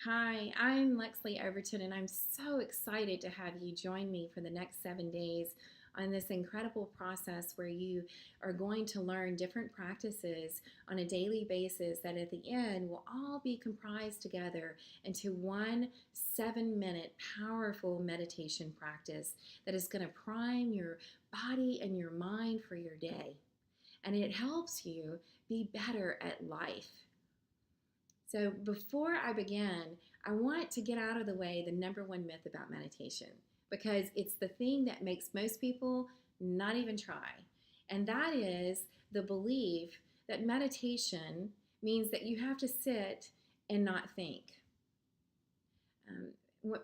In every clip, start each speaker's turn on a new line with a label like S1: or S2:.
S1: Hi, I'm Lexley Overton, and I'm so excited to have you join me for the next 7 days on this incredible process where you are going to learn different practices on a daily basis that at the end will all be comprised together into one 7 minute powerful meditation practice that is going to prime your body and your mind for your day. And it helps you be better at life. So before I begin, I want to get out of the way the number one myth about meditation because it's the thing that makes most people not even try. And that is the belief that meditation means that you have to sit and not think.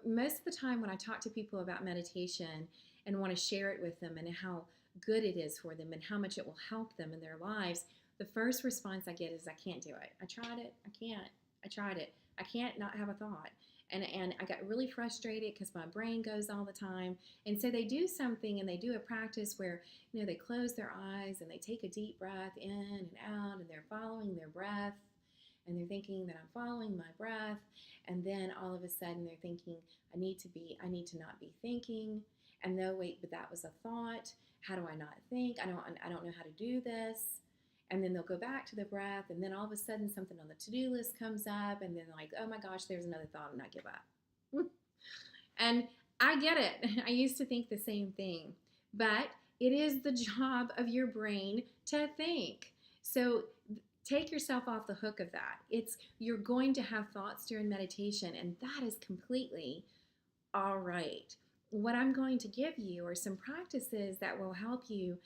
S1: Most of the time, when I talk to people about meditation and want to share it with them and how good it is for them and how much it will help them in their lives, the first response I get is, I can't do it. I tried it. I can't. I tried it. I can't not have a thought. And I got really frustrated because my brain goes all the time. And so they do something and they do a practice where, they close their eyes and they take a deep breath in and out and they're following their breath and they're thinking that I'm following my breath. And then all of a sudden they're thinking, I need to not be thinking. And no, wait, but that was a thought. How do I not think? I don't know how to do this. And then they'll go back to the breath, and then all of a sudden something on the to-do list comes up, and then like, oh my gosh, there's another thought, and I give up. And I get it. I used to think the same thing. But it is the job of your brain to think. So take yourself off the hook of that. You're going to have thoughts during meditation, and that is completely all right. What I'm going to give you are some practices that will help you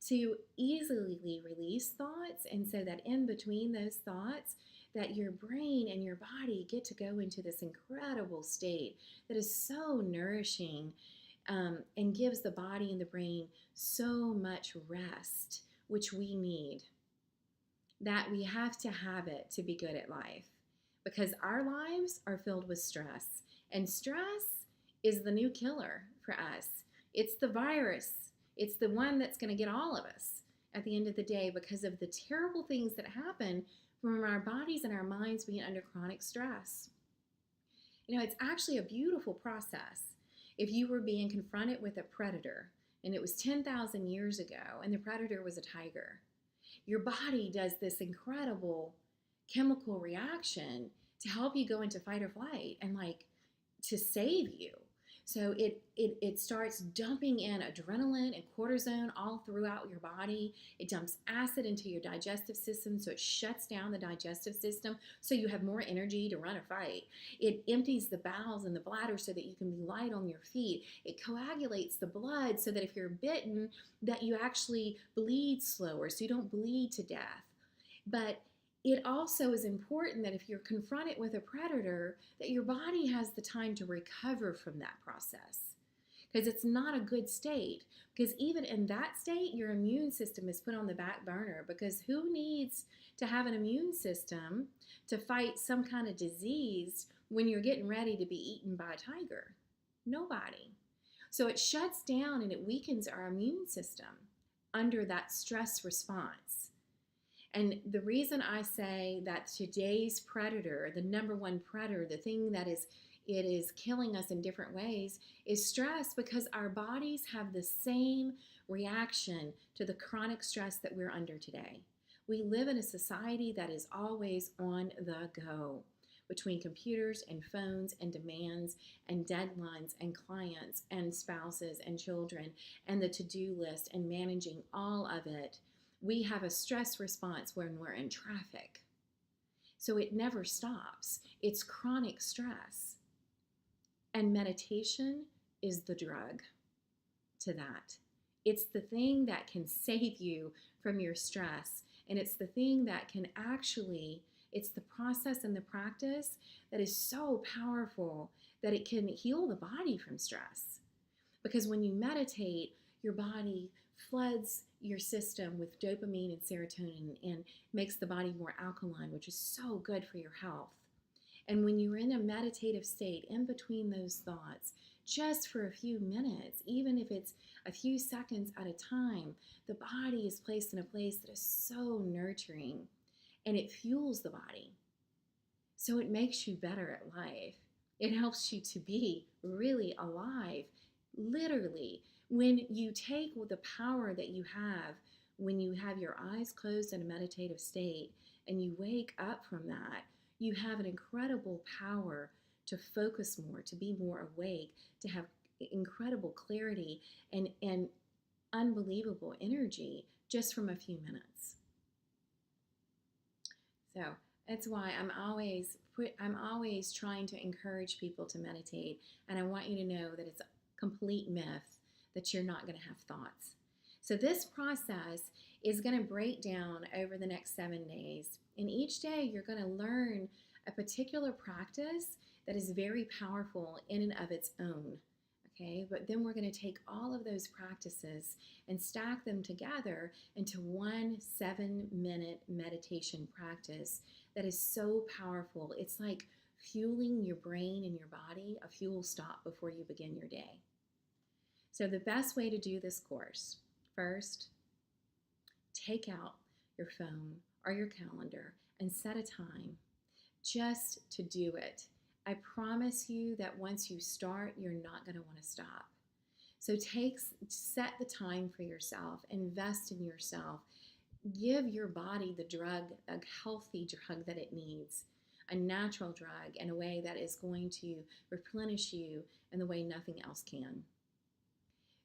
S1: to easily release thoughts, and so that in between those thoughts that your brain and your body get to go into this incredible state that is so nourishing, and gives the body and the brain so much rest, which we need. That we have to have it to be good at life, because our lives are filled with stress, and stress is the new killer for us. It's the virus. It's the one that's going to get all of us at the end of the day because of the terrible things that happen from our bodies and our minds being under chronic stress. It's actually a beautiful process. If you were being confronted with a predator, and it was 10,000 years ago, and the predator was a tiger, your body does this incredible chemical reaction to help you go into fight or flight and to save you. So it starts dumping in adrenaline and cortisone all throughout your body. It dumps acid into your digestive system, so it shuts down the digestive system so you have more energy to run a fight. It empties the bowels and the bladder so that you can be light on your feet. It coagulates the blood so that if you're bitten, that you actually bleed slower, so you don't bleed to death. But it also is important that if you're confronted with a predator, that your body has the time to recover from that process, because it's not a good state. Because even in that state, your immune system is put on the back burner, because who needs to have an immune system to fight some kind of disease when you're getting ready to be eaten by a tiger? Nobody. So it shuts down and it weakens our immune system under that stress response. And the reason I say that today's predator, the number one predator, the thing that it is killing us in different ways, is stress, because our bodies have the same reaction to the chronic stress that we're under today. We live in a society that is always on the go, between computers and phones and demands and deadlines and clients and spouses and children and the to-do list and managing all of it. We have a stress response when we're in traffic. So it never stops. It's chronic stress. And meditation is the drug to that. It's the thing that can save you from your stress. And it's the thing that can it's the process and the practice that is so powerful that it can heal the body from stress. Because when you meditate, your body floods your system with dopamine and serotonin and makes the body more alkaline, which is so good for your health. And when you're in a meditative state, in between those thoughts, just for a few minutes, even if it's a few seconds at a time, the body is placed in a place that is so nurturing and it fuels the body. So it makes you better at life. It helps you to be really alive, literally. When you take the power that you have, when you have your eyes closed in a meditative state and you wake up from that, you have an incredible power to focus more, to be more awake, to have incredible clarity and unbelievable energy just from a few minutes. So that's why I'm always trying to encourage people to meditate, and I want you to know that it's a complete myth that you're not going to have thoughts. So this process is going to break down over the next 7 days, and each day you're going to learn a particular practice that is very powerful in and of its own. Okay, but then we're going to take all of those practices and stack them together into one 7-minute meditation practice that is so powerful. It's like fueling your brain and your body, a fuel stop before you begin your day. So the best way to do this course, first, take out your phone or your calendar and set a time just to do it. I promise you that once you start, you're not going to want to stop. So set the time for yourself, invest in yourself, give your body the drug, a healthy drug that it needs, a natural drug in a way that is going to replenish you in the way nothing else can.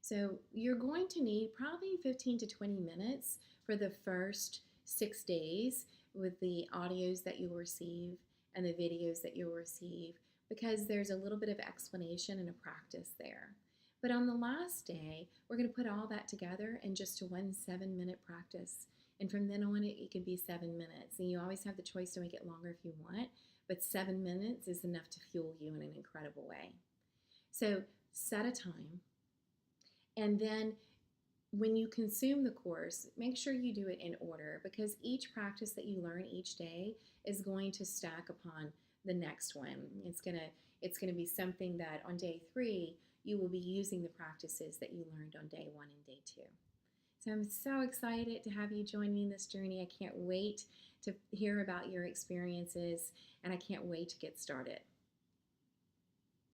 S1: So you're going to need probably 15 to 20 minutes for the first 6 days with the audios that you'll receive and the videos that you'll receive, because there's a little bit of explanation and a practice there. But on the last day, we're going to put all that together in just a 7-minute practice. And from then on, it can be 7 minutes. And you always have the choice to make it longer if you want, but 7 minutes is enough to fuel you in an incredible way. So set a time. And then when you consume the course, make sure you do it in order, because each practice that you learn each day is going to stack upon the next one. It's gonna be something that on day 3 you will be using the practices that you learned on day 1 and day 2. So I'm so excited to have you join me in this journey. I can't wait to hear about your experiences, and I can't wait to get started.